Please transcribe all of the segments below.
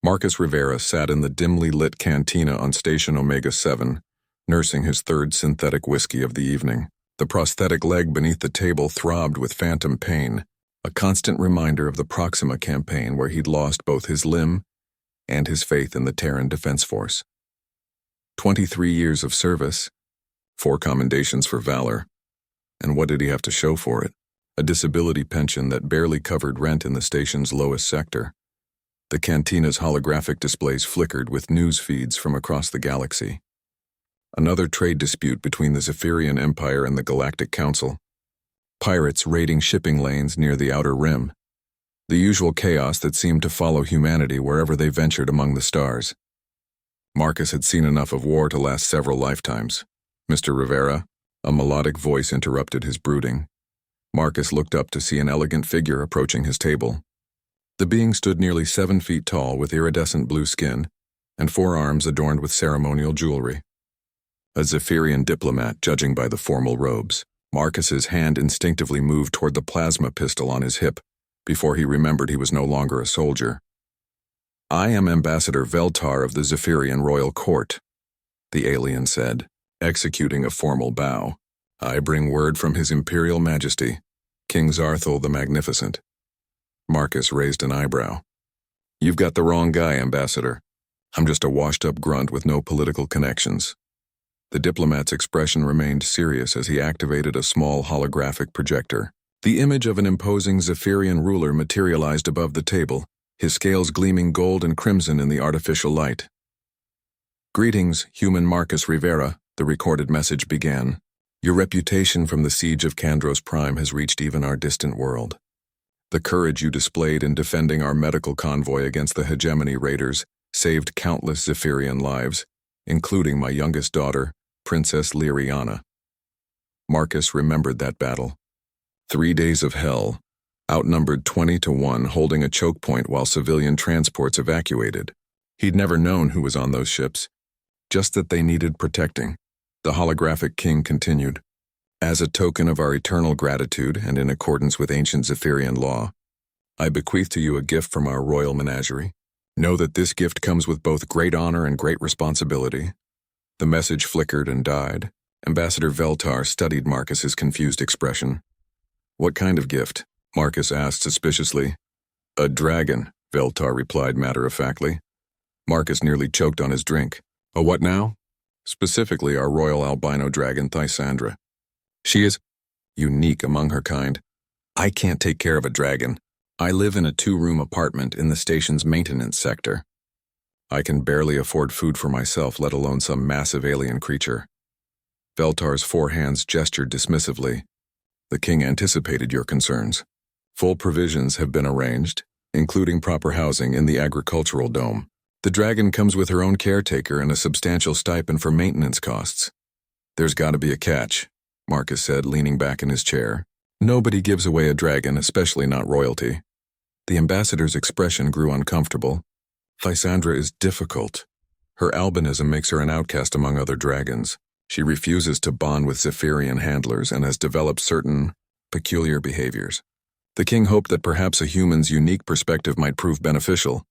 Marcus Rivera sat in the dimly lit cantina on Station Omega-7, nursing his third synthetic whiskey of the evening. The prosthetic leg beneath the table throbbed with phantom pain, a constant reminder of the Proxima campaign where he'd lost both his limb and his faith in the Terran Defense Force. 23 years of service, 4 commendations for valor, and what did he have to show for it? A disability pension that barely covered rent in the station's lowest sector. The cantina's holographic displays flickered with news feeds from across the galaxy. Another trade dispute between the Zephyrian Empire and the Galactic Council. Pirates raiding shipping lanes near the Outer Rim. The usual chaos that seemed to follow humanity wherever they ventured among the stars. Marcus had seen enough of war to last several lifetimes. Mr. Rivera, a melodic voice interrupted his brooding. Marcus looked up to see an elegant figure approaching his table. The being stood nearly 7 feet tall with iridescent blue skin and 4 arms adorned with ceremonial jewelry. A Zephyrian diplomat, judging by the formal robes. Marcus's hand instinctively moved toward the plasma pistol on his hip before he remembered he was no longer a soldier. "I am Ambassador Veltar of the Zephyrian Royal Court," the alien said, executing a formal bow. "I bring word from His Imperial Majesty, King Zarthal the Magnificent." Marcus raised an eyebrow. "You've got the wrong guy, Ambassador. I'm just a washed-up grunt with no political connections." The diplomat's expression remained serious as he activated a small holographic projector. The image of an imposing Zephyrian ruler materialized above the table, his scales gleaming gold and crimson in the artificial light. "Greetings, human Marcus Rivera," the recorded message began. "Your reputation from the siege of Kandros Prime has reached even our distant world. The courage you displayed in defending our medical convoy against the hegemony raiders saved countless Zephyrian lives, including my youngest daughter, Princess Lyriana." Marcus remembered that battle. 3 days of hell, outnumbered 20-1, holding a choke point while civilian transports evacuated. He'd never known who was on those ships, just that they needed protecting. The holographic king continued. "As a token of our eternal gratitude and in accordance with ancient Zephyrian law, I bequeath to you a gift from our royal menagerie. Know that this gift comes with both great honor and great responsibility." The message flickered and died. Ambassador Veltar studied Marcus's confused expression. "What kind of gift?" Marcus asked suspiciously. "A dragon," Veltar replied matter-of-factly. Marcus nearly choked on his drink. "A what now?" "Specifically our royal albino dragon Thysandra. She is unique among her kind. I can't take care of a dragon. I live in a 2-room apartment in the station's maintenance sector. I can barely afford food for myself, let alone some massive alien creature." Veltar's 4 hands gestured dismissively. "The king anticipated your concerns. Full provisions have been arranged, including proper housing in the agricultural dome. The dragon comes with her own caretaker and a substantial stipend for maintenance costs." "There's got to be a catch," Marcus said, leaning back in his chair. "Nobody gives away a dragon, especially not royalty." The ambassador's expression grew uncomfortable. "Thysandra is difficult. Her albinism makes her an outcast among other dragons. She refuses to bond with Zephyrian handlers and has developed certain peculiar behaviors. The king hoped that perhaps a human's unique perspective might prove beneficial."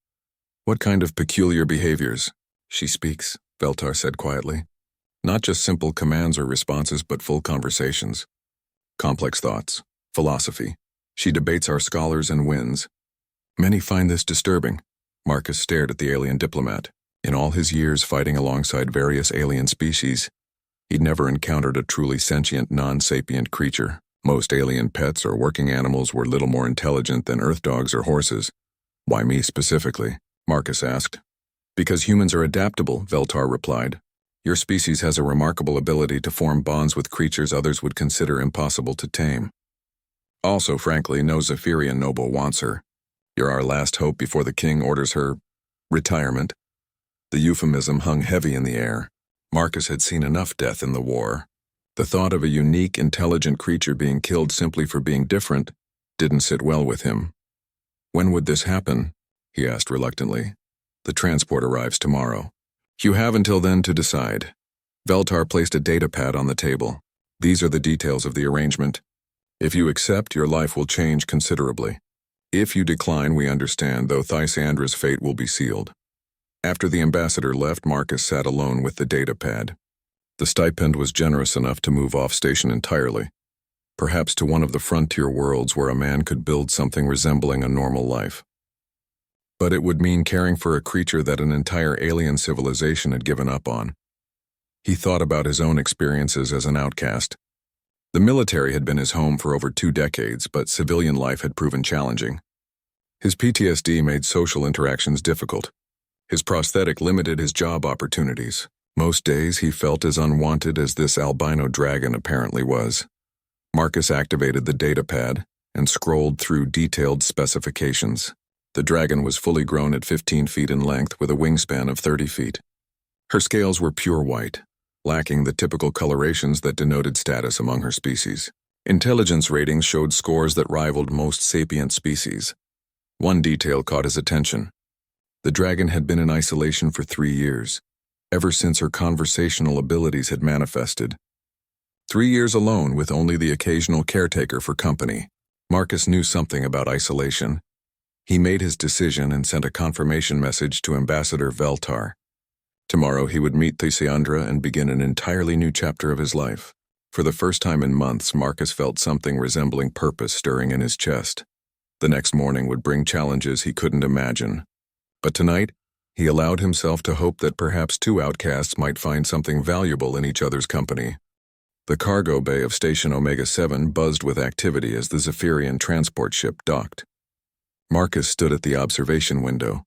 "What kind of peculiar behaviors?" "She speaks," Veltar said quietly. "Not just simple commands or responses, but full conversations. Complex thoughts, philosophy. She debates our scholars and wins. Many find this disturbing." Marcus stared at the alien diplomat. In all his years fighting alongside various alien species, he'd never encountered a truly sentient, non-sapient creature. Most alien pets or working animals were little more intelligent than Earth dogs or horses. "Why me specifically?" Marcus asked. "Because humans are adaptable," Veltar replied. "Your species has a remarkable ability to form bonds with creatures others would consider impossible to tame. Also, frankly, no Zephyrian noble wants her. You're our last hope before the king orders her retirement." The euphemism hung heavy in the air. Marcus had seen enough death in the war. The thought of a unique, intelligent creature being killed simply for being different didn't sit well with him. "When would this happen?" he asked reluctantly. "The transport arrives tomorrow. You have until then to decide." Veltar placed a data pad on the table. "These are the details of the arrangement. If you accept, your life will change considerably. If you decline, we understand, though Thysandra's fate will be sealed. After the ambassador left, Marcus sat alone with the data pad. The stipend was generous enough to move off station entirely, perhaps to one of the frontier worlds where a man could build something resembling a normal life. But it would mean caring for a creature that an entire alien civilization had given up on. He thought about his own experiences as an outcast. The military had been his home for over 2 decades, but civilian life had proven challenging. His PTSD made social interactions difficult. His prosthetic limited his job opportunities. Most days he felt as unwanted as this albino dragon apparently was. Marcus activated the data pad and scrolled through detailed specifications. The dragon was fully grown at 15 feet in length with a wingspan of 30 feet. Her scales were pure white, lacking the typical colorations that denoted status among her species. Intelligence ratings showed scores that rivaled most sapient species. One detail caught his attention. The dragon had been in isolation for 3 years, ever since her conversational abilities had manifested. 3 years alone with only the occasional caretaker for company. Marcus knew something about isolation. He made his decision and sent a confirmation message to Ambassador Veltar. Tomorrow he would meet Thysiandra and begin an entirely new chapter of his life. For the first time in months, Marcus felt something resembling purpose stirring in his chest. The next morning would bring challenges he couldn't imagine. But tonight, he allowed himself to hope that perhaps 2 outcasts might find something valuable in each other's company. The cargo bay of Station Omega-7 buzzed with activity as the Zephyrian transport ship docked. Marcus stood at the observation window,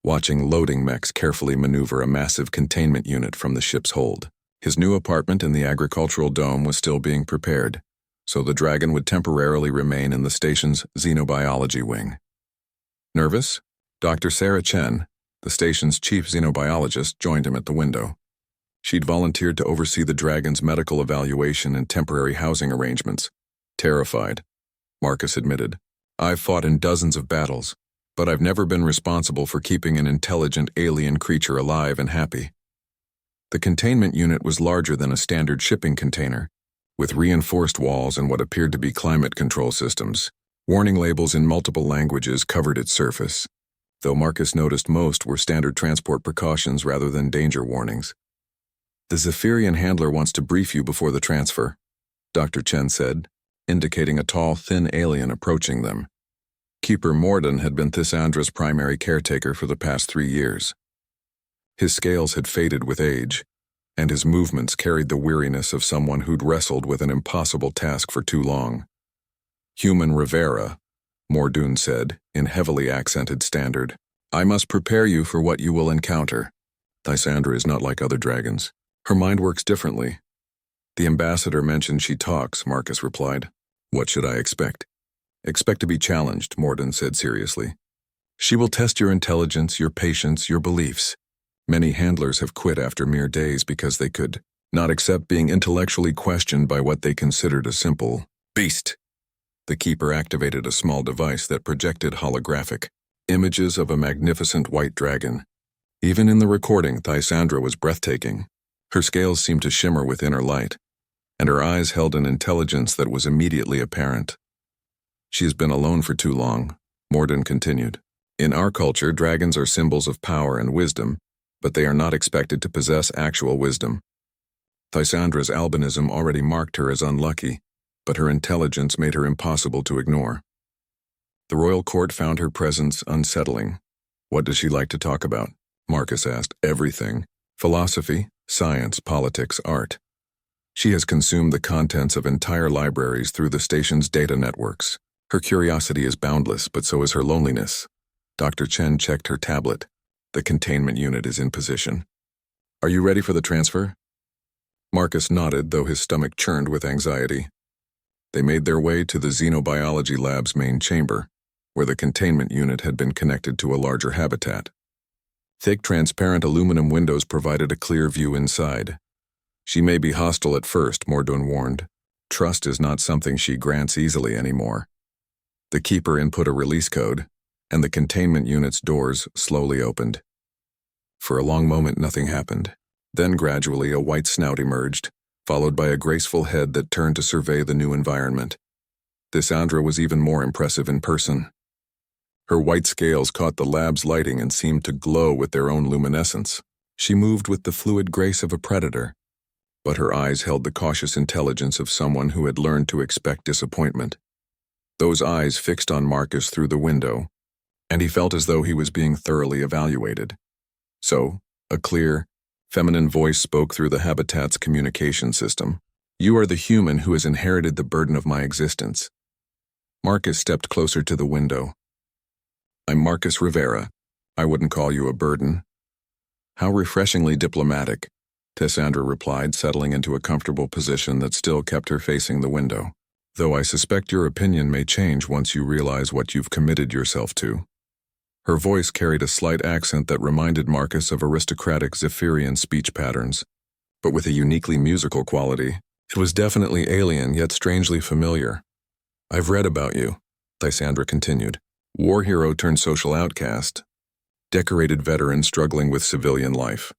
watching loading mechs carefully maneuver a massive containment unit from the ship's hold. His new apartment in the agricultural dome was still being prepared, so the dragon would temporarily remain in the station's xenobiology wing. Nervous? Dr. Sarah Chen, the station's chief xenobiologist, joined him at the window. She'd volunteered to oversee the dragon's medical evaluation and temporary housing arrangements. Terrified, Marcus admitted. I've fought in dozens of battles, but I've never been responsible for keeping an intelligent alien creature alive and happy. The containment unit was larger than a standard shipping container, with reinforced walls and what appeared to be climate control systems. Warning labels in multiple languages covered its surface, though Marcus noticed most were standard transport precautions rather than danger warnings. The Zephyrian handler wants to brief you before the transfer, Dr. Chen said, indicating a tall, thin alien approaching them. Keeper Morden had been Thysandra's primary caretaker for the past 3 years. His scales had faded with age, and his movements carried the weariness of someone who'd wrestled with an impossible task for too long. Human Rivera, Mordoon said, in heavily accented standard. I must prepare you for what you will encounter. Thysandra is not like other dragons. Her mind works differently. The ambassador mentioned she talks, Marcus replied. What should I expect? Expect to be challenged, Morden said seriously. She will test your intelligence, your patience, your beliefs. Many handlers have quit after mere days because they could not accept being intellectually questioned by what they considered a simple beast. The keeper activated a small device that projected holographic images of a magnificent white dragon. Even in the recording, Thysandra was breathtaking. Her scales seemed to shimmer with inner light, and her eyes held an intelligence that was immediately apparent. She has been alone for too long, Morden continued. In our culture, dragons are symbols of power and wisdom, but they are not expected to possess actual wisdom. Thysandra's albinism already marked her as unlucky, but her intelligence made her impossible to ignore. The royal court found her presence unsettling. What does she like to talk about? Marcus asked. Everything. Philosophy, science, politics, art. She has consumed the contents of entire libraries through the station's data networks. Her curiosity is boundless, but so is her loneliness. Dr. Chen checked her tablet. The containment unit is in position. Are you ready for the transfer? Marcus nodded, though his stomach churned with anxiety. They made their way to the xenobiology lab's main chamber, where the containment unit had been connected to a larger habitat. Thick, transparent aluminum windows provided a clear view inside. She may be hostile at first, Mordun warned. Trust is not something she grants easily anymore. The keeper input a release code, and the containment unit's doors slowly opened. For a long moment, nothing happened. Then gradually a white snout emerged, followed by a graceful head that turned to survey the new environment. Thysandra was even more impressive in person. Her white scales caught the lab's lighting and seemed to glow with their own luminescence. She moved with the fluid grace of a predator, but her eyes held the cautious intelligence of someone who had learned to expect disappointment. Those eyes fixed on Marcus through the window, and he felt as though he was being thoroughly evaluated. So, a clear, feminine voice spoke through the habitat's communication system. "You are the human who has inherited the burden of my existence." Marcus stepped closer to the window. "I'm Marcus Rivera. I wouldn't call you a burden." "How refreshingly diplomatic," Tessandra replied, settling into a comfortable position that still kept her facing the window. "Though I suspect your opinion may change once you realize what you've committed yourself to." Her voice carried a slight accent that reminded Marcus of aristocratic Zephyrian speech patterns, but with a uniquely musical quality. It was definitely alien, yet strangely familiar. "I've read about you," Tessandra continued. "War hero turned social outcast. Decorated veteran struggling with civilian life.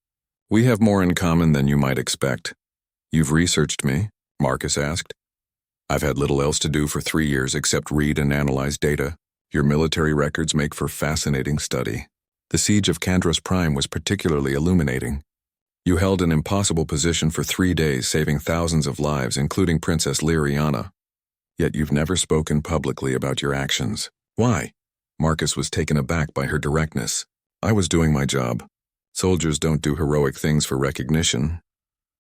We have more in common than you might expect." "You've researched me?" Marcus asked. "I've had little else to do for 3 years except read and analyze data. Your military records make for fascinating study. The siege of Kandros Prime was particularly illuminating. You held an impossible position for 3 days, saving thousands of lives, including Princess Lyriana. Yet you've never spoken publicly about your actions. Why?" Marcus was taken aback by her directness. "I was doing my job. Soldiers don't do heroic things for recognition."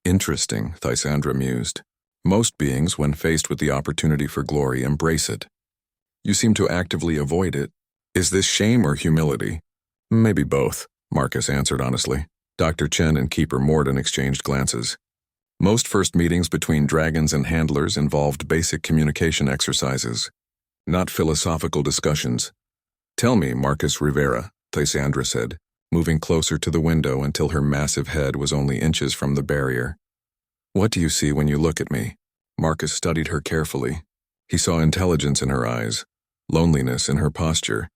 "Interesting," Tessandra mused. "Most beings, when faced with the opportunity for glory, embrace it. You seem to actively avoid it. Is this shame or humility?" "Maybe both," Marcus answered honestly. Dr. Chen and Keeper Morden exchanged glances. Most first meetings between dragons and handlers involved basic communication exercises, not philosophical discussions. "Tell me, Marcus Rivera," Tessandra said, moving closer to the window until her massive head was only inches from the barrier. "What do you see when you look at me?" Marcus studied her carefully. He saw intelligence in her eyes, loneliness in her posture,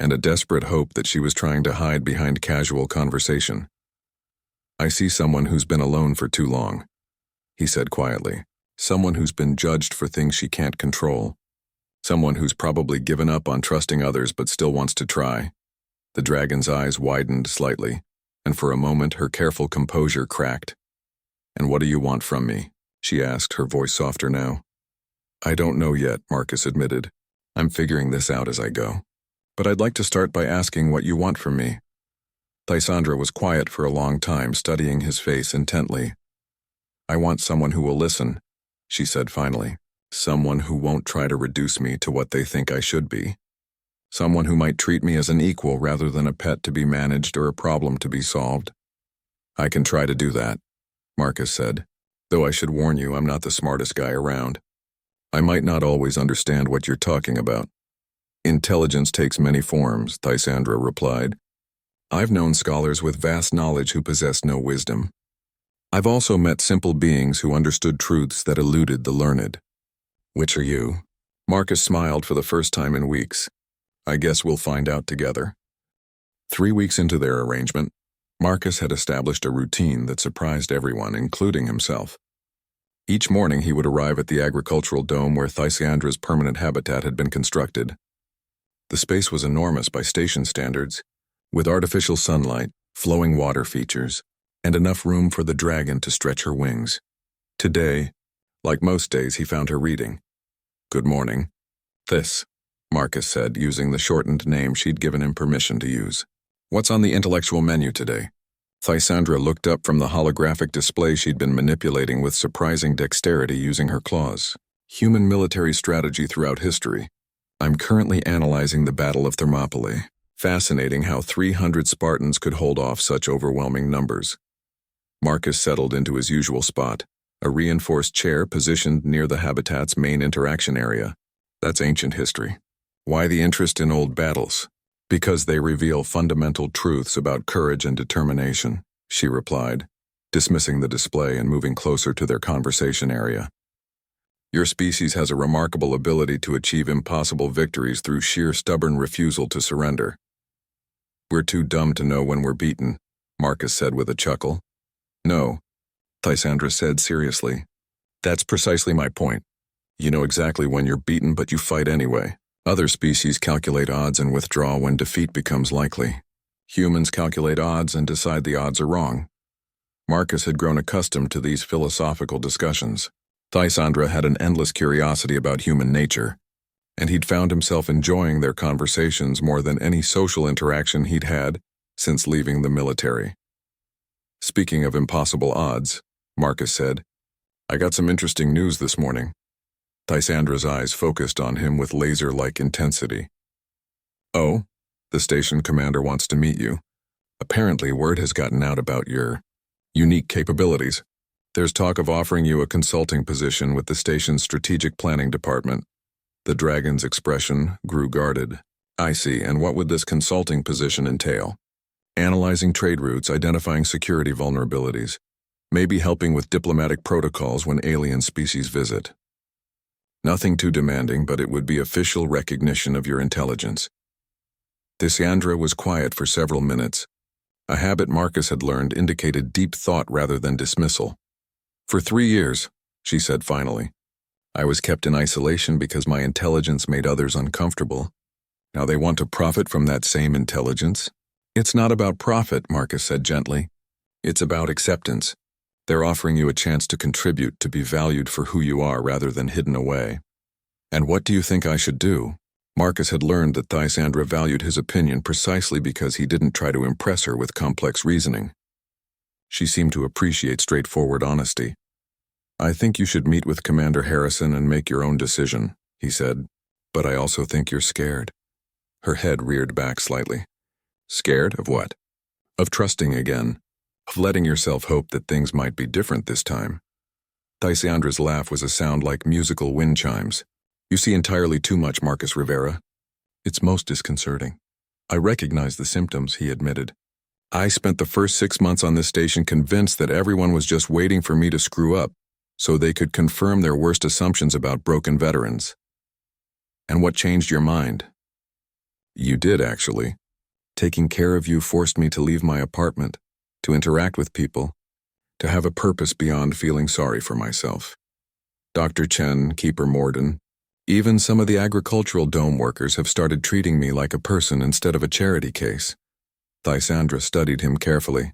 and a desperate hope that she was trying to hide behind casual conversation. "I see someone who's been alone for too long," he said quietly. "Someone who's been judged for things she can't control. Someone who's probably given up on trusting others but still wants to try." The dragon's eyes widened slightly, and for a moment her careful composure cracked. "And what do you want from me?" she asked, her voice softer now. "I don't know yet," Marcus admitted. "I'm figuring this out as I go. But I'd like to start by asking what you want from me." Tessandra was quiet for a long time, studying his face intently. "I want someone who will listen," she said finally. "Someone who won't try to reduce me to what they think I should be. Someone who might treat me as an equal rather than a pet to be managed or a problem to be solved." "I can try to do that," Marcus said, "though I should warn you I'm not the smartest guy around. I might not always understand what you're talking about." "Intelligence takes many forms," Tessandra replied. "I've known scholars with vast knowledge who possess no wisdom. I've also met simple beings who understood truths that eluded the learned." "Which are you?" Marcus smiled for the first time in weeks. "I guess we'll find out together." 3 weeks into their arrangement, Marcus had established a routine that surprised everyone, including himself. Each morning he would arrive at the agricultural dome where Thysandra's permanent habitat had been constructed. The space was enormous by station standards, with artificial sunlight, flowing water features, and enough room for the dragon to stretch her wings. Today, like most days, he found her reading. "Good morning." "This," Marcus said, using the shortened name she'd given him permission to use. "What's on the intellectual menu today?" Thisandra looked up from the holographic display she'd been manipulating with surprising dexterity using her claws. "Human military strategy throughout history. I'm currently analyzing the Battle of Thermopylae. Fascinating how 300 Spartans could hold off such overwhelming numbers." Marcus settled into his usual spot, a reinforced chair positioned near the habitat's main interaction area. "That's ancient history." "Why the interest in old battles?" "Because they reveal fundamental truths about courage and determination," she replied, dismissing the display and moving closer to their conversation area. "Your species has a remarkable ability to achieve impossible victories through sheer stubborn refusal to surrender." "We're too dumb to know when we're beaten," Marcus said with a chuckle. "No," Thisandra said seriously. "That's precisely my point. You know exactly when you're beaten, but you fight anyway. Other species calculate odds and withdraw when defeat becomes likely. Humans calculate odds and decide the odds are wrong. Marcus had grown accustomed to these philosophical discussions. Thaisandra had an endless curiosity about human nature, and he'd found himself enjoying their conversations more than any social interaction he'd had since leaving the military. Speaking of impossible odds, Marcus said, I got some interesting news this morning. Taisandra's eyes focused on him with laser-like intensity. Oh, the station commander wants to meet you. Apparently, word has gotten out about your unique capabilities. There's talk of offering you a consulting position with the station's strategic planning department. The dragon's expression grew guarded. I see, and what would this consulting position entail? Analyzing trade routes, identifying security vulnerabilities, maybe helping with diplomatic protocols when alien species visit. Nothing too demanding, but it would be official recognition of your intelligence. Thaisandra was quiet for several minutes. A habit Marcus had learned indicated deep thought rather than dismissal. For 3 years, she said finally, I was kept in isolation because my intelligence made others uncomfortable. Now they want to profit from that same intelligence? It's not about profit, Marcus said gently. It's about acceptance. They're offering you a chance to contribute, to be valued for who you are rather than hidden away. And what do you think I should do? Marcus had learned that Thaisandra valued his opinion precisely because he didn't try to impress her with complex reasoning. She seemed to appreciate straightforward honesty. I think you should meet with Commander Harrison and make your own decision, he said. But I also think you're scared. Her head reared back slightly. Scared of what? Of trusting again. Of letting yourself hope that things might be different this time. Thaisandra's laugh was a sound like musical wind chimes. You see entirely too much, Marcus Rivera. It's most disconcerting. I recognize the symptoms, he admitted. I spent the first 6 months on this station convinced that everyone was just waiting for me to screw up so they could confirm their worst assumptions about broken veterans. And what changed your mind? You did, actually. Taking care of you forced me to leave my apartment, to interact with people, to have a purpose beyond feeling sorry for myself. Dr. Chen, Keeper Morden, even some of the agricultural dome workers have started treating me like a person instead of a charity case. Thaisandra studied him carefully.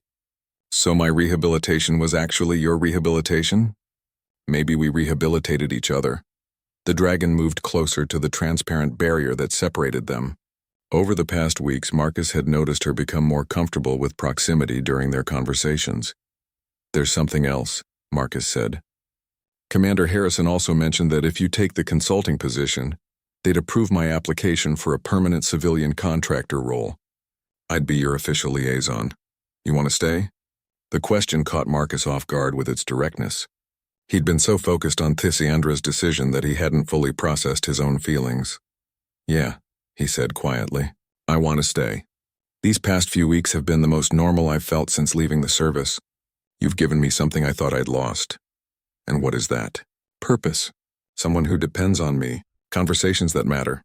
So my rehabilitation was actually your rehabilitation? Maybe we rehabilitated each other. The dragon moved closer to the transparent barrier that separated them. Over the past weeks, Marcus had noticed her become more comfortable with proximity during their conversations. There's something else, Marcus said. Commander Harrison also mentioned that if you take the consulting position, they'd approve my application for a permanent civilian contractor role. I'd be your official liaison. You want to stay? The question caught Marcus off guard with its directness. He'd been so focused on Thaisandra's decision that he hadn't fully processed his own feelings. Yeah, he said quietly. I want to stay. These past few weeks have been the most normal I've felt since leaving the service. You've given me something I thought I'd lost. And what is that? Purpose. Someone who depends on me. Conversations that matter.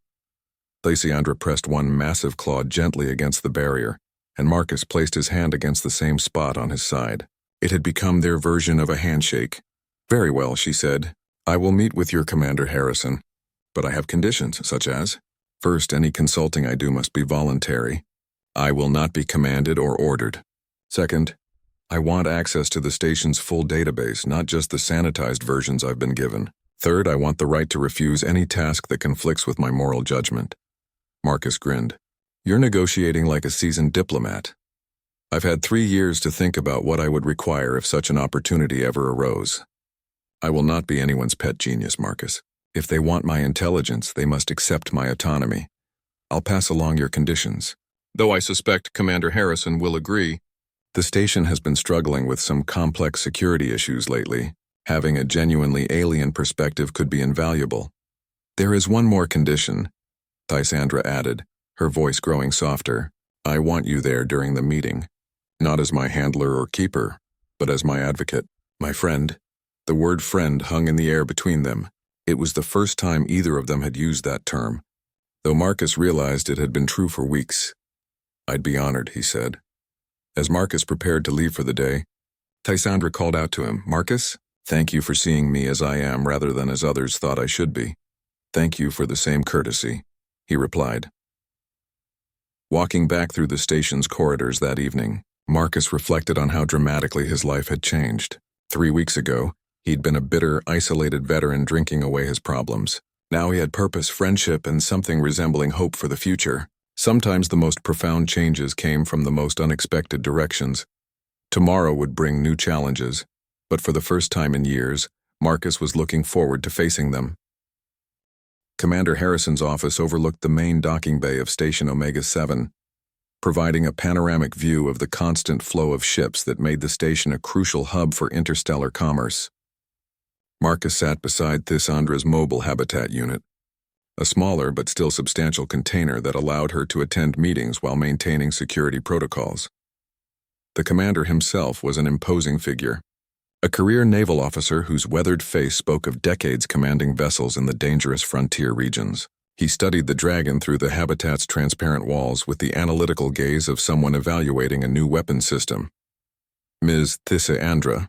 Thaisandra pressed one massive claw gently against the barrier, and Marcus placed his hand against the same spot on his side. It had become their version of a handshake. Very well, she said. I will meet with your Commander Harrison. But I have conditions, such as, first, any consulting I do must be voluntary. I will not be commanded or ordered. Second, I want access to the station's full database, not just the sanitized versions I've been given. Third, I want the right to refuse any task that conflicts with my moral judgment. Marcus grinned. You're negotiating like a seasoned diplomat. I've had 3 years to think about what I would require if such an opportunity ever arose. I will not be anyone's pet genius, Marcus. If they want my intelligence, they must accept my autonomy. I'll pass along your conditions. Though I suspect Commander Harrison will agree. The station has been struggling with some complex security issues lately. Having a genuinely alien perspective could be invaluable. There is one more condition, Thaisandra added, her voice growing softer. I want you there during the meeting. Not as my handler or keeper, but as my advocate, my friend. The word friend hung in the air between them. It was the first time either of them had used that term, though Marcus realized it had been true for weeks. I'd be honored, he said. As Marcus prepared to leave for the day, Thaisandra called out to him, Marcus, thank you for seeing me as I am rather than as others thought I should be. Thank you for the same courtesy. he replied. Walking back through the station's corridors that evening, Marcus reflected on how dramatically his life had changed. 3 weeks ago, he'd been a bitter, isolated veteran drinking away his problems. Now he had purpose, friendship, and something resembling hope for the future. Sometimes the most profound changes came from the most unexpected directions. Tomorrow would bring new challenges, but for the first time in years, Marcus was looking forward to facing them. Commander Harrison's office overlooked the main docking bay of Station Omega-7, providing a panoramic view of the constant flow of ships that made the station a crucial hub for interstellar commerce. Marcus sat beside Thysandra's mobile habitat unit, a smaller but still substantial container that allowed her to attend meetings while maintaining security protocols. The commander himself was an imposing figure, a career naval officer whose weathered face spoke of decades commanding vessels in the dangerous frontier regions. He studied the Dragon through the habitat's transparent walls with the analytical gaze of someone evaluating a new weapon system. Ms. Thyssandra,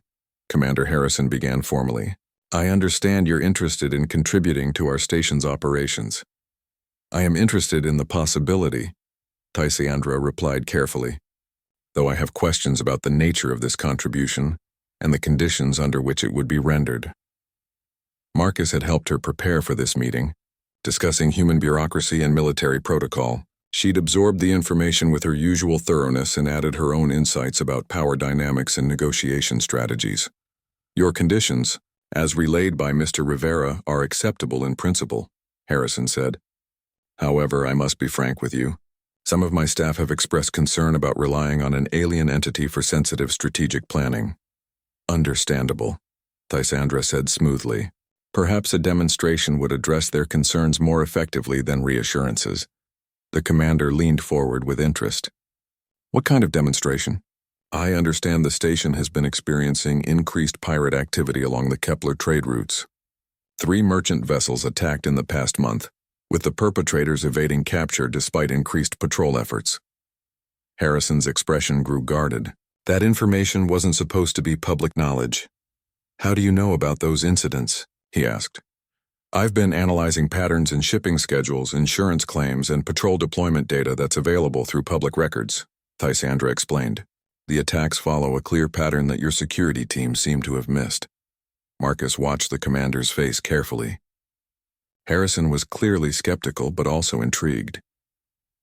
Commander Harrison began formally, I understand you're interested in contributing to our station's operations. I am interested in the possibility, Thyssandra replied carefully, though I have questions about the nature of this contribution and the conditions under which it would be rendered. Marcus had helped her prepare for this meeting, discussing human bureaucracy and military protocol. She'd absorbed the information with her usual thoroughness and added her own insights about power dynamics and negotiation strategies. Your conditions, as relayed by Mr. Rivera, are acceptable in principle, Harrison said. However, I must be frank with you. Some of my staff have expressed concern about relying on an alien entity for sensitive strategic planning. Understandable, Thyssandra said smoothly. Perhaps a demonstration would address their concerns more effectively than reassurances. The commander leaned forward with interest. What kind of demonstration? I understand the station has been experiencing increased pirate activity along the Kepler trade routes. 3 merchant vessels attacked in the past month, with the perpetrators evading capture despite increased patrol efforts. Harrison's expression grew guarded. That information wasn't supposed to be public knowledge. How do you know about those incidents? He asked. I've been analyzing patterns in shipping schedules, insurance claims, and patrol deployment data that's available through public records, Thyssandra explained. The attacks follow a clear pattern that your security team seemed to have missed. Marcus watched the commander's face carefully. Harrison was clearly skeptical but also intrigued.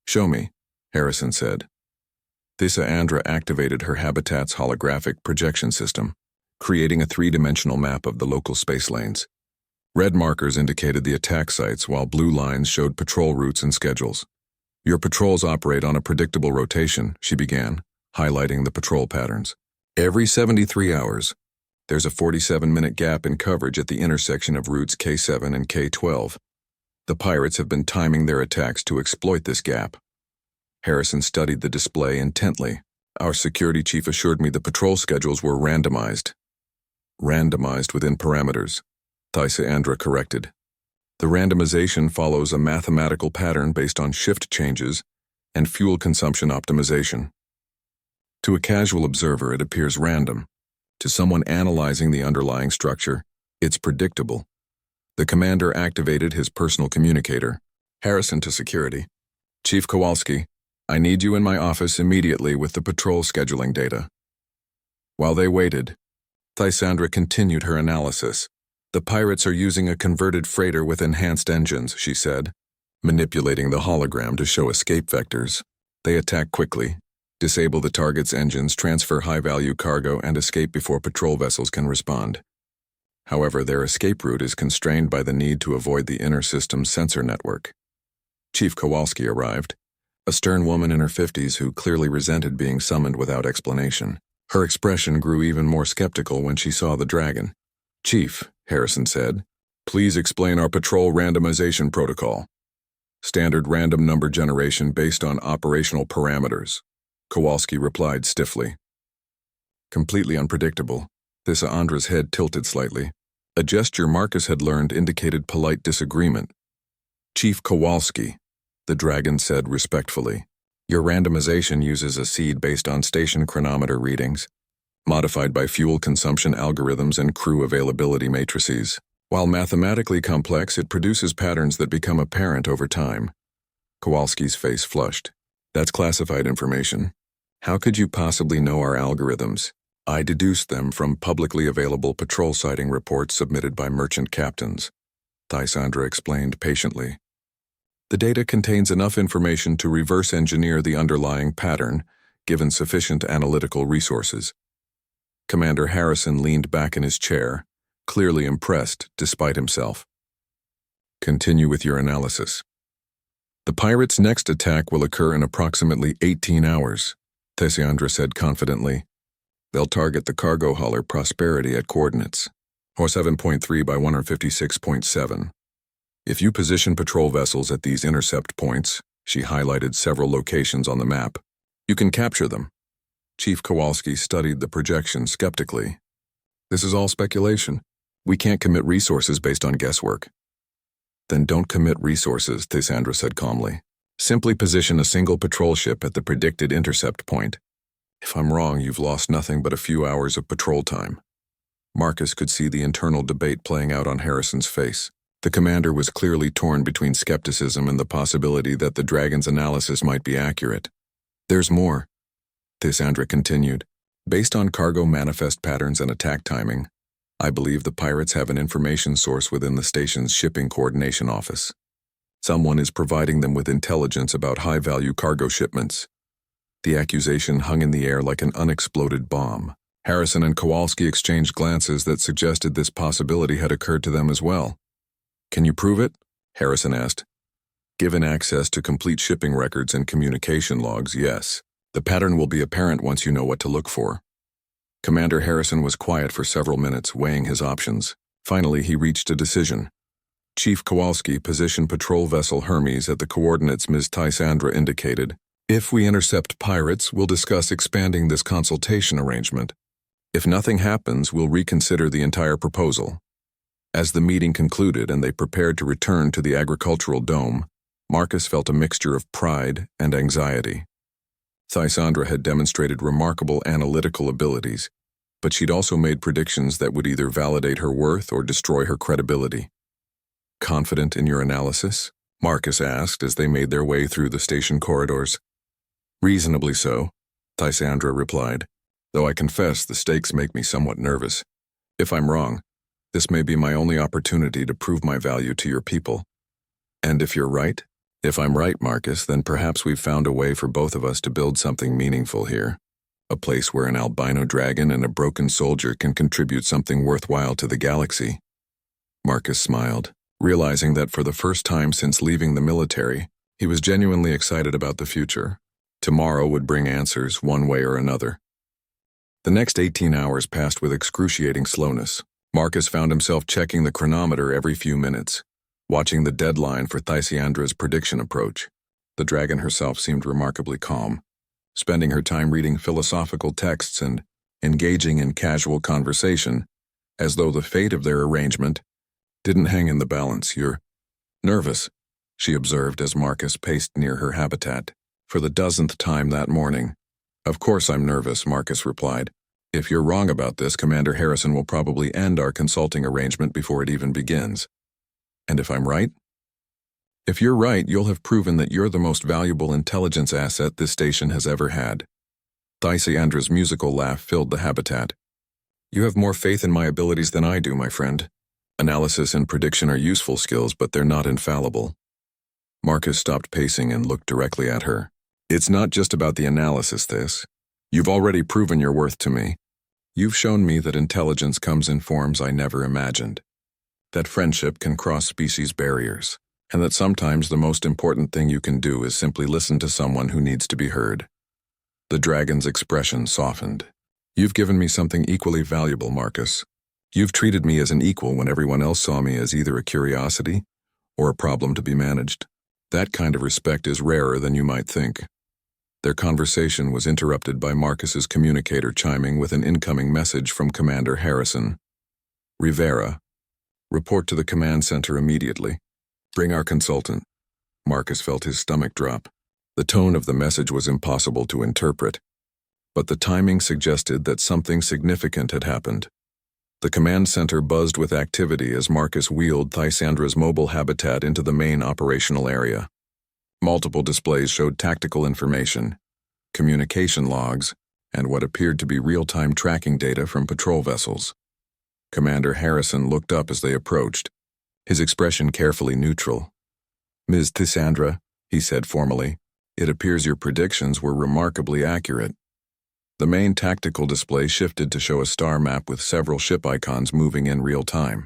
Show me, Harrison said. Thyssandra activated her habitat's holographic projection system, creating a 3-dimensional map of the local space lanes. Red markers indicated the attack sites while blue lines showed patrol routes and schedules. Your patrols operate on a predictable rotation, she began, highlighting the patrol patterns. Every 73 hours, there's a 47-minute gap in coverage at the intersection of routes K7 and K12. The pirates have been timing their attacks to exploit this gap. Harrison studied the display intently. Our security chief assured me the patrol schedules were randomized. Randomized within parameters, Thyssandra corrected. The randomization follows a mathematical pattern based on shift changes and fuel consumption optimization. To a casual observer, it appears random. To someone analyzing the underlying structure, it's predictable. The commander activated his personal communicator. Harrison to security. Chief Kowalski, I need you in my office immediately with the patrol scheduling data. While they waited, Thyssandra continued her analysis. The pirates are using a converted freighter with enhanced engines, she said, manipulating the hologram to show escape vectors. They attack quickly, disable the target's engines, transfer high-value cargo, and escape before patrol vessels can respond. However, their escape route is constrained by the need to avoid the inner system's sensor network. Chief Kowalski arrived, a stern woman in her 50s who clearly resented being summoned without explanation. Her expression grew even more skeptical when she saw the dragon. Chief, Harrison said, please explain our patrol randomization protocol. Standard random number generation based on operational parameters, Kowalski replied stiffly. Completely unpredictable, Thyssandra's head tilted slightly. A gesture Marcus had learned indicated polite disagreement. Chief Kowalski, the dragon said respectfully, your randomization uses a seed based on station chronometer readings, modified by fuel consumption algorithms and crew availability matrices. While mathematically complex, it produces patterns that become apparent over time. Kowalski's face flushed. That's classified information. How could you possibly know our algorithms? I deduced them from publicly available patrol sighting reports submitted by merchant captains, Tysandra explained patiently. The data contains enough information to reverse engineer the underlying pattern, given sufficient analytical resources. Commander Harrison leaned back in his chair, clearly impressed despite himself. Continue with your analysis. The pirates' next attack will occur in approximately 18 hours, Tysandra said confidently. They'll target the cargo hauler Prosperity at coordinates, or 7.3 by 156.7. If you position patrol vessels at these intercept points, she highlighted several locations on the map, you can capture them. Chief Kowalski studied the projection skeptically. This is all speculation. We can't commit resources based on guesswork. Then don't commit resources, Tysandra said calmly. Simply position a single patrol ship at the predicted intercept point. If I'm wrong, you've lost nothing but a few hours of patrol time. Marcus could see the internal debate playing out on Harrison's face. The commander was clearly torn between skepticism and the possibility that the dragon's analysis might be accurate. There's more, Tysandra continued. Based on cargo manifest patterns and attack timing, I believe the pirates have an information source within the station's shipping coordination office. Someone is providing them with intelligence about high-value cargo shipments. The accusation hung in the air like an unexploded bomb. Harrison and Kowalski exchanged glances that suggested this possibility had occurred to them as well. Can you prove it? Harrison asked. Given access to complete shipping records and communication logs, yes. The pattern will be apparent once you know what to look for. Commander Harrison was quiet for several minutes, weighing his options. Finally, he reached a decision. Chief Kowalski positioned patrol vessel Hermes at the coordinates Ms. Tysandra indicated. If we intercept pirates, we'll discuss expanding this consultation arrangement. If nothing happens, we'll reconsider the entire proposal. As the meeting concluded and they prepared to return to the agricultural dome, Marcus felt a mixture of pride and anxiety. Tysandra had demonstrated remarkable analytical abilities, but she'd also made predictions that would either validate her worth or destroy her credibility. Confident in your analysis? Marcus asked as they made their way through the station corridors. Reasonably so, Tysandra replied, though I confess the stakes make me somewhat nervous. If I'm wrong, this may be my only opportunity to prove my value to your people. And if you're right? If I'm right, Marcus, then perhaps we've found a way for both of us to build something meaningful here. A place where an albino dragon and a broken soldier can contribute something worthwhile to the galaxy. Marcus smiled, realizing that for the first time since leaving the military, he was genuinely excited about the future. Tomorrow would bring answers one way or another. The next 18 hours passed with excruciating slowness. Marcus found himself checking the chronometer every few minutes, watching the deadline for Tysandra's prediction approach. The dragon herself seemed remarkably calm, spending her time reading philosophical texts and engaging in casual conversation, as though the fate of their arrangement didn't hang in the balance. You're nervous, she observed as Marcus paced near her habitat. For the dozenth time that morning. Of course I'm nervous, Marcus replied. If you're wrong about this, Commander Harrison will probably end our consulting arrangement before it even begins. And if I'm right? If you're right, you'll have proven that you're the most valuable intelligence asset this station has ever had. Tysandra's musical laugh filled the habitat. You have more faith in my abilities than I do, my friend. Analysis and prediction are useful skills, but they're not infallible. Marcus stopped pacing and looked directly at her. It's not just about the analysis, this. You've already proven your worth to me. You've shown me that intelligence comes in forms I never imagined. That friendship can cross species barriers, and that sometimes the most important thing you can do is simply listen to someone who needs to be heard. The dragon's expression softened. You've given me something equally valuable, Marcus. You've treated me as an equal when everyone else saw me as either a curiosity or a problem to be managed. That kind of respect is rarer than you might think. Their conversation was interrupted by Marcus's communicator chiming with an incoming message from Commander Harrison. Rivera, report to the command center immediately. Bring our consultant. Marcus felt his stomach drop. The tone of the message was impossible to interpret, but the timing suggested that something significant had happened. The command center buzzed with activity as Marcus wheeled Tysandra's mobile habitat into the main operational area. Multiple displays showed tactical information, communication logs, and what appeared to be real-time tracking data from patrol vessels. Commander Harrison looked up as they approached, his expression carefully neutral. "Ms. Thisandra," he said formally, "it appears your predictions were remarkably accurate." The main tactical display shifted to show a star map with several ship icons moving in real time.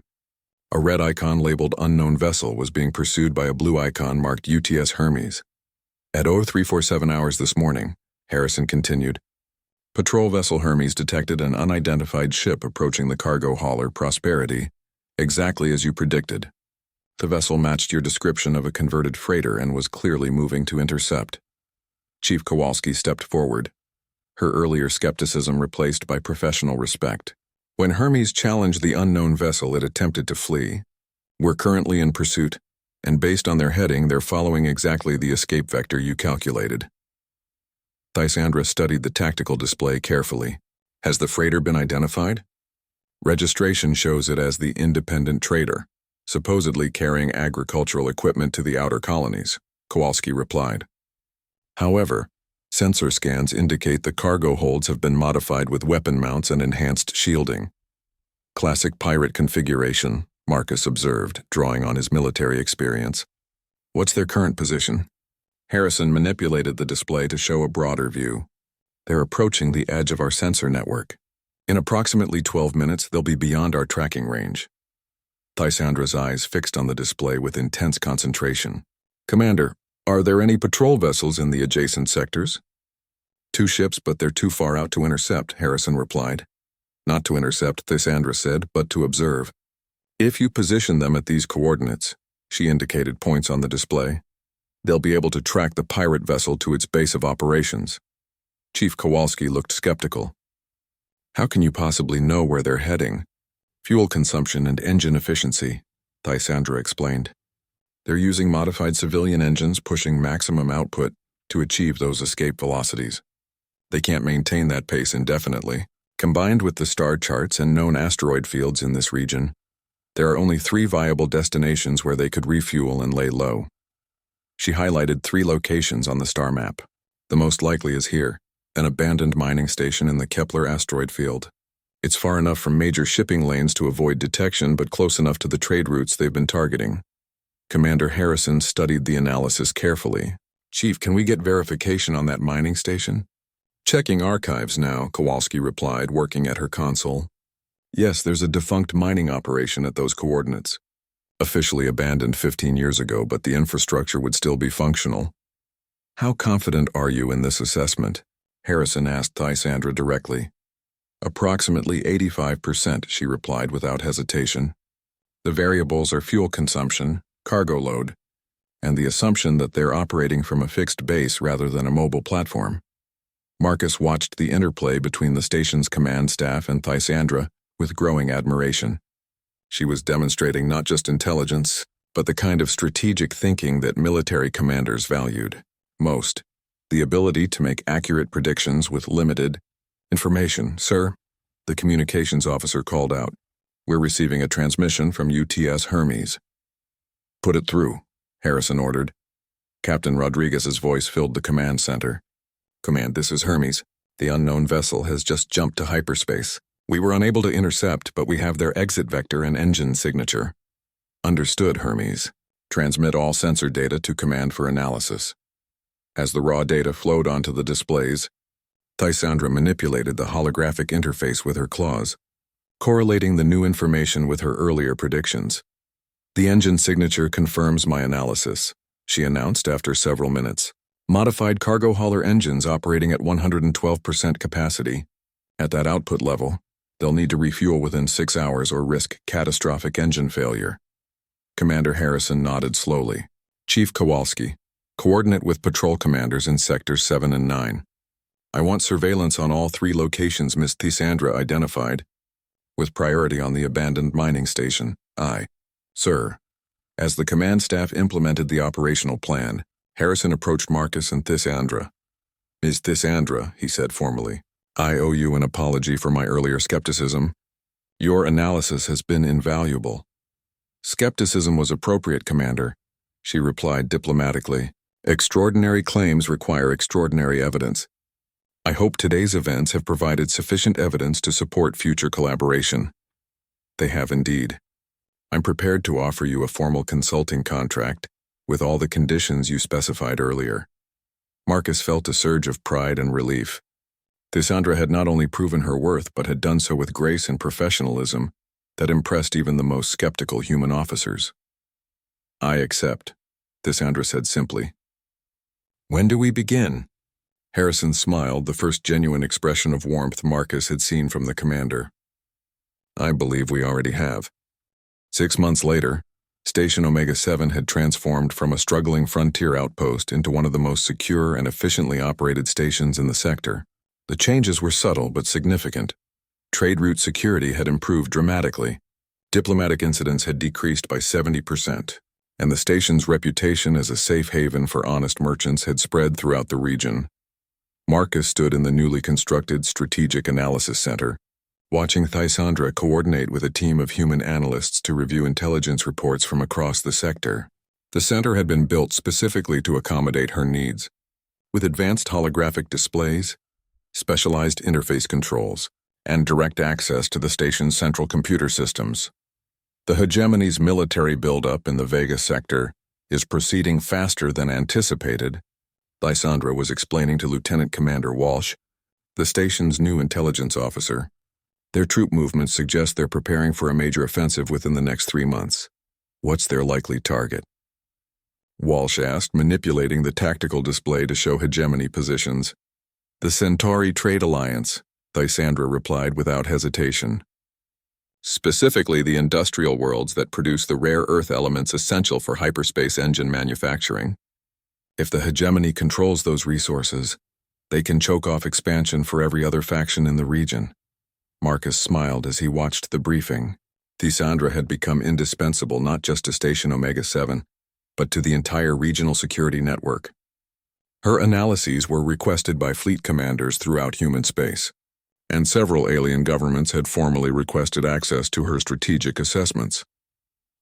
A red icon labeled Unknown Vessel was being pursued by a blue icon marked UTS Hermes. At 0347 hours this morning, Harrison continued, Patrol Vessel Hermes detected an unidentified ship approaching the cargo hauler Prosperity, exactly as you predicted. The vessel matched your description of a converted freighter and was clearly moving to intercept. Chief Kowalski stepped forward, her earlier skepticism replaced by professional respect. When Hermes challenged the unknown vessel, it attempted to flee. We're currently in pursuit, and based on their heading, they're following exactly the escape vector you calculated. Thisandra studied the tactical display carefully. Has the freighter been identified? Registration shows it as the Independent Trader, supposedly carrying agricultural equipment to the outer colonies, Kowalski replied. However, sensor scans indicate the cargo holds have been modified with weapon mounts and enhanced shielding. Classic pirate configuration, Marcus observed, drawing on his military experience. What's their current position? Harrison manipulated the display to show a broader view. They're approaching the edge of our sensor network. In approximately 12 minutes, they'll be beyond our tracking range. Thysandra's eyes fixed on the display with intense concentration. Commander, are there any patrol vessels in the adjacent sectors? 2 ships, but they're too far out to intercept, Harrison replied. Not to intercept, Thisandra said, but to observe. If you position them at these coordinates, she indicated points on the display, they'll be able to track the pirate vessel to its base of operations. Chief Kowalski looked skeptical. How can you possibly know where they're heading? Fuel consumption and engine efficiency, Thisandra explained. They're using modified civilian engines pushing maximum output to achieve those escape velocities. They can't maintain that pace indefinitely. Combined with the star charts and known asteroid fields in this region, there are only 3 viable destinations where they could refuel and lay low. She highlighted 3 locations on the star map. The most likely is here, an abandoned mining station in the Kepler asteroid field. It's far enough from major shipping lanes to avoid detection, but close enough to the trade routes they've been targeting. Commander Harrison studied the analysis carefully. Chief, can we get verification on that mining station? Checking archives now, Kowalski replied, working at her console. Yes, there's a defunct mining operation at those coordinates. Officially abandoned 15 years ago, but the infrastructure would still be functional. How confident are you in this assessment? Harrison asked Thisandra directly. Approximately 85%, she replied without hesitation. The variables are fuel consumption, cargo load, and the assumption that they're operating from a fixed base rather than a mobile platform. Marcus watched the interplay between the station's command staff and Thisandra with growing admiration. She was demonstrating not just intelligence, but the kind of strategic thinking that military commanders valued most. The ability to make accurate predictions with limited information. Sir, the communications officer called out. We're receiving a transmission from UTS Hermes. Put it through, Harrison ordered. Captain Rodriguez's voice filled the command center. Command, this is Hermes. The unknown vessel has just jumped to hyperspace. We were unable to intercept, but we have their exit vector and engine signature. Understood, Hermes. Transmit all sensor data to command for analysis. As the raw data flowed onto the displays, Thisandra manipulated the holographic interface with her claws, correlating the new information with her earlier predictions. The engine signature confirms my analysis, she announced after several minutes. Modified cargo hauler engines operating at 112% capacity. At that output level, they'll need to refuel within 6 hours or risk catastrophic engine failure. Commander Harrison nodded slowly. Chief Kowalski, coordinate with patrol commanders in sectors 7 and 9. I want surveillance on all 3 locations Miss Thisandra identified, with priority on the abandoned mining station. Aye, sir. As the command staff implemented the operational plan, Harrison approached Marcus and Thisandra. Ms. Thisandra, he said formally, I owe you an apology for my earlier skepticism. Your analysis has been invaluable. Skepticism was appropriate, Commander, she replied diplomatically, Extraordinary claims require extraordinary evidence. I hope today's events have provided sufficient evidence to support future collaboration. They have indeed. I'm prepared to offer you a formal consulting contract with all the conditions you specified earlier. Marcus felt a surge of pride and relief. Thisandra had not only proven her worth but had done so with grace and professionalism that impressed even the most skeptical human officers. I accept, Thisandra said simply. When do we begin? Harrison smiled, the first genuine expression of warmth Marcus had seen from the commander. I believe we already have. 6 months later, Station Omega-7 had transformed from a struggling frontier outpost into one of the most secure and efficiently operated stations in the sector. The changes were subtle but significant. Trade route security had improved dramatically. Diplomatic incidents had decreased by 70%, and the station's reputation as a safe haven for honest merchants had spread throughout the region. Marcus stood in the newly constructed Strategic Analysis Center, watching Thisandra coordinate with a team of human analysts to review intelligence reports from across the sector. The center had been built specifically to accommodate her needs, with advanced holographic displays, specialized interface controls, and direct access to the station's central computer systems. The hegemony's military buildup in the Vega sector is proceeding faster than anticipated, Thisandra was explaining to Lieutenant Commander Walsh, the station's new intelligence officer. Their troop movements suggest they're preparing for a major offensive within the next 3 months. What's their likely target? Walsh asked, manipulating the tactical display to show hegemony positions. The Centauri Trade Alliance, Thisandra replied without hesitation. Specifically the industrial worlds that produce the rare earth elements essential for hyperspace engine manufacturing. If the hegemony controls those resources, they can choke off expansion for every other faction in the region. Marcus smiled as he watched the briefing. Thisandra had become indispensable not just to Station Omega-7, but to the entire regional security network. Her analyses were requested by fleet commanders throughout human space, and several alien governments had formally requested access to her strategic assessments.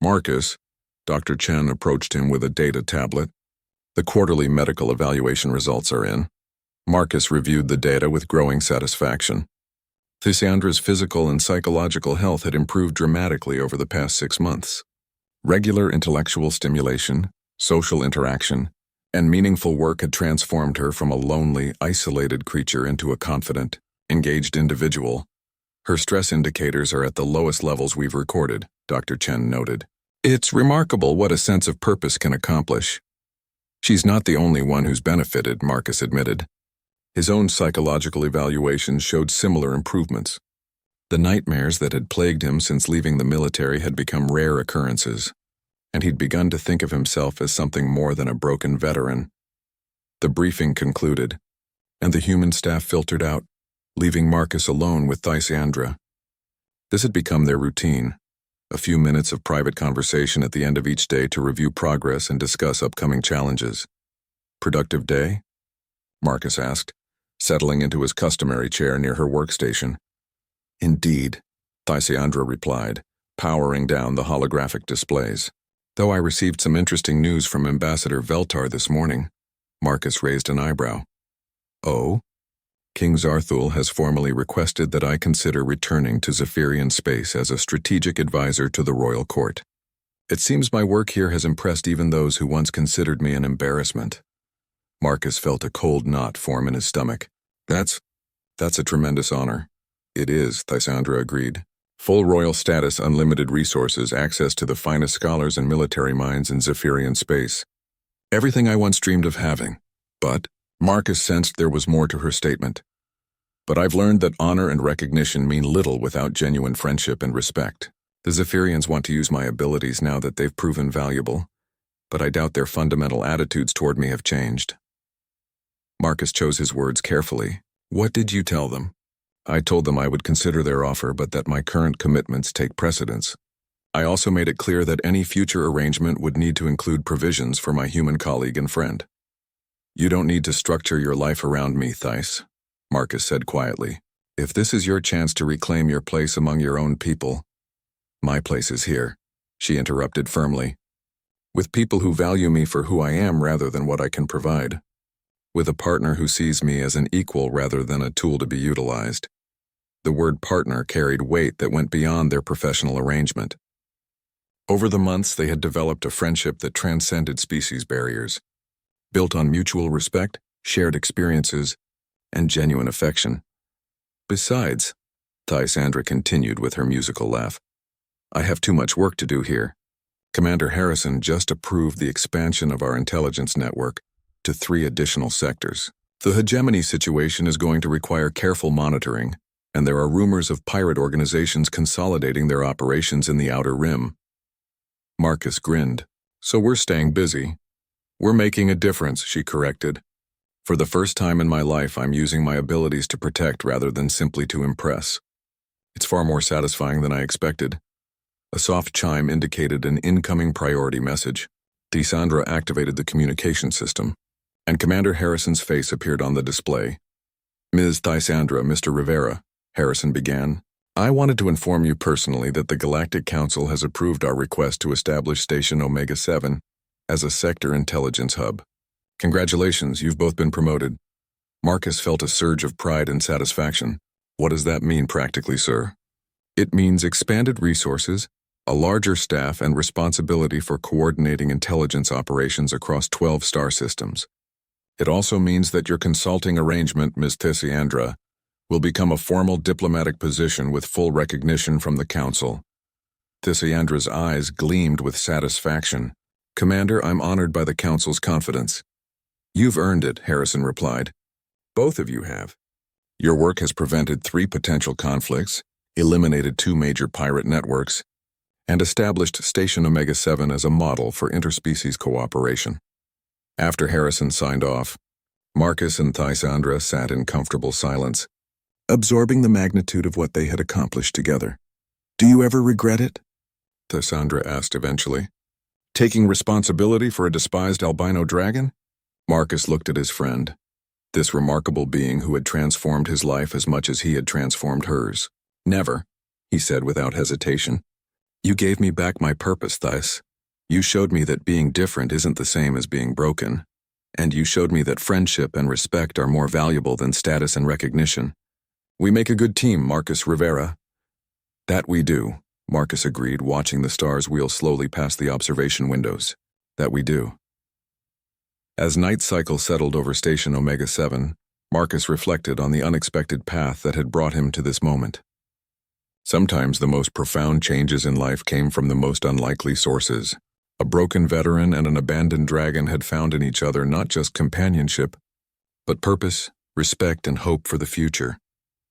Marcus, Dr. Chen approached him with a data tablet. The quarterly medical evaluation results are in. Marcus reviewed the data with growing satisfaction. Thisandra's physical and psychological health had improved dramatically over the past 6 months. Regular intellectual stimulation, social interaction, and meaningful work had transformed her from a lonely, isolated creature into a confident, engaged individual. Her stress indicators are at the lowest levels we've recorded, Dr. Chen noted. It's remarkable what a sense of purpose can accomplish. She's not the only one who's benefited, Marcus admitted. His own psychological evaluations showed similar improvements. The nightmares that had plagued him since leaving the military had become rare occurrences, and he'd begun to think of himself as something more than a broken veteran. The briefing concluded, and the human staff filtered out, leaving Marcus alone with Thisandra. This had become their routine, a few minutes of private conversation at the end of each day to review progress and discuss upcoming challenges. Productive day? Marcus asked, settling into his customary chair near her workstation. Indeed, Thisandra replied, powering down the holographic displays. Though I received some interesting news from Ambassador Veltar this morning, Marcus raised an eyebrow. Oh? King Zarthul has formally requested that I consider returning to Zephyrian space as a strategic advisor to the royal court. It seems my work here has impressed even those who once considered me an embarrassment. Marcus felt a cold knot form in his stomach. That's a tremendous honor. It is, Thisandra agreed. Full royal status, unlimited resources, access to the finest scholars and military minds in Zephyrian space. Everything I once dreamed of having. But Marcus sensed there was more to her statement. But I've learned that honor and recognition mean little without genuine friendship and respect. The Zephyrians want to use my abilities now that they've proven valuable, but I doubt their fundamental attitudes toward me have changed. Marcus chose his words carefully. What did you tell them? I told them I would consider their offer, but that my current commitments take precedence. I also made it clear that any future arrangement would need to include provisions for my human colleague and friend. You don't need to structure your life around me, Thys, Marcus said quietly. If this is your chance to reclaim your place among your own people, my place is here, she interrupted firmly. With people who value me for who I am rather than what I can provide. With a partner who sees me as an equal rather than a tool to be utilized. The word partner carried weight that went beyond their professional arrangement. Over the months, they had developed a friendship that transcended species barriers, built on mutual respect, shared experiences, and genuine affection. Besides, Tysandra continued with her musical laugh, I have too much work to do here. Commander Harrison just approved the expansion of our intelligence network to 3 additional sectors. The hegemony situation is going to require careful monitoring, and there are rumors of pirate organizations consolidating their operations in the Outer Rim. Marcus grinned. So we're staying busy. We're making a difference, she corrected. For the first time in my life, I'm using my abilities to protect rather than simply to impress. It's far more satisfying than I expected. A soft chime indicated an incoming priority message. Tysandra activated the communication system, and Commander Harrison's face appeared on the display. Ms. Tysandra, Mr. Rivera, Harrison began. I wanted to inform you personally that the Galactic Council has approved our request to establish Station Omega-7 as a sector intelligence hub. Congratulations, you've both been promoted. Marcus felt a surge of pride and satisfaction. What does that mean practically, sir? It means expanded resources, a larger staff, and responsibility for coordinating intelligence operations across 12 star systems. It also means that your consulting arrangement, Ms. Tysandra, will become a formal diplomatic position with full recognition from the Council. Tysandra's eyes gleamed with satisfaction. Commander, I'm honored by the Council's confidence. You've earned it, Harrison replied. Both of you have. Your work has prevented 3 potential conflicts, eliminated 2 major pirate networks, and established Station Omega-7 as a model for interspecies cooperation. After Harrison signed off, Marcus and Tysandra sat in comfortable silence, absorbing the magnitude of what they had accomplished together. Do you ever regret it? Tysandra asked eventually. Taking responsibility for a despised albino dragon? Marcus looked at his friend, this remarkable being who had transformed his life as much as he had transformed hers. Never, he said without hesitation. You gave me back my purpose, Thys. You showed me that being different isn't the same as being broken. And you showed me that friendship and respect are more valuable than status and recognition. We make a good team, Marcus Rivera. That we do, Marcus agreed, watching the stars wheel slowly past the observation windows. That we do. As night cycle settled over Station Omega-7, Marcus reflected on the unexpected path that had brought him to this moment. Sometimes the most profound changes in life came from the most unlikely sources. A broken veteran and an abandoned dragon had found in each other not just companionship, but purpose, respect, and hope for the future.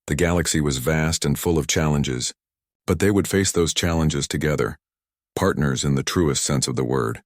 The galaxy was vast and full of challenges, but they would face those challenges together, partners in the truest sense of the word.